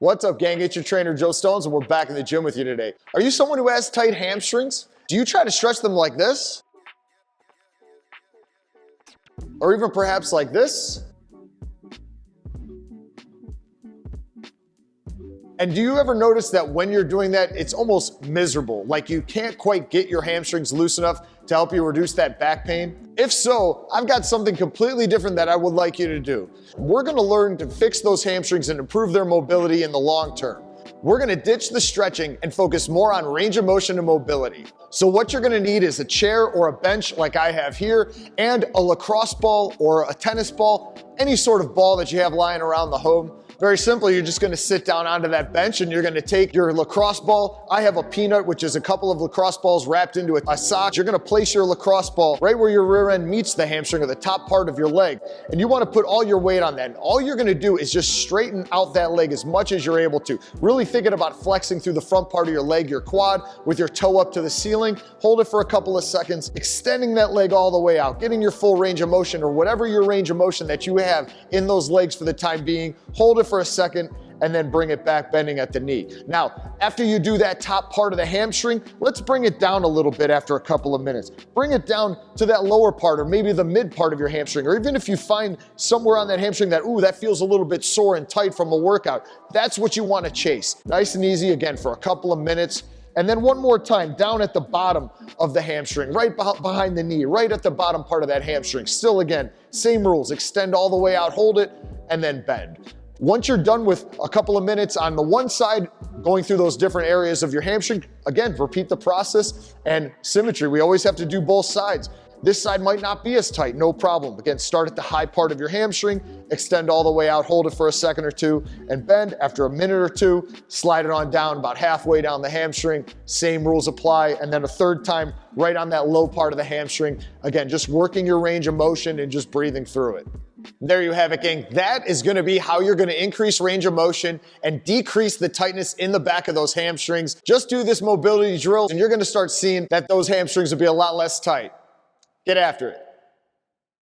What's up, gang? It's your trainer, Joe Stones, and we're back in the gym with you today. Are you someone who has tight hamstrings? Do you try to stretch them like this? Or even perhaps like this? And do you ever notice that when you're doing that, it's almost miserable? Like you can't quite get your hamstrings loose enough to help you reduce that back pain? If so, I've got something completely different that I would like you to do. We're gonna learn to fix those hamstrings and improve their mobility in the long term. We're gonna ditch the stretching and focus more on range of motion and mobility. So what you're gonna need is a chair or a bench like I have here, and a lacrosse ball or a tennis ball, any sort of ball that you have lying around the home. Very simple, you're just gonna sit down onto that bench and you're gonna take your lacrosse ball. I have a peanut, which is a couple of lacrosse balls wrapped into a sock. You're gonna place your lacrosse ball right where your rear end meets the hamstring or the top part of your leg. And you wanna put all your weight on that. And all you're gonna do is just straighten out that leg as much as you're able to. Really thinking about flexing through the front part of your leg, your quad, with your toe up to the ceiling. Hold it for a couple of seconds, extending that leg all the way out, getting your full range of motion or whatever your range of motion that you have in those legs for the time being. Hold it for a second and then bring it back, bending at the knee. Now, after you do that top part of the hamstring, let's bring it down a little bit after a couple of minutes. Bring it down to that lower part or maybe the mid part of your hamstring, or even if you find somewhere on that hamstring that, ooh, that feels a little bit sore and tight from a workout, that's what you want to chase. Nice and easy, again, for a couple of minutes. And then one more time, down at the bottom of the hamstring, right behind the knee, right at the bottom part of that hamstring. Still, again, same rules, extend all the way out, hold it, and then bend. Once you're done with a couple of minutes on the one side, going through those different areas of your hamstring, again, repeat the process and symmetry. We always have to do both sides. This side might not be as tight, no problem. Again, start at the high part of your hamstring, extend all the way out, hold it for a second or two, and bend. After a minute or two, slide it on down about halfway down the hamstring. Same rules apply. And then a third time, right on that low part of the hamstring. Again, just working your range of motion and just breathing through it. There you have it, gang. That is gonna be how you're gonna increase range of motion and decrease the tightness in the back of those hamstrings. Just do this mobility drill and you're gonna start seeing that those hamstrings will be a lot less tight. Get after it.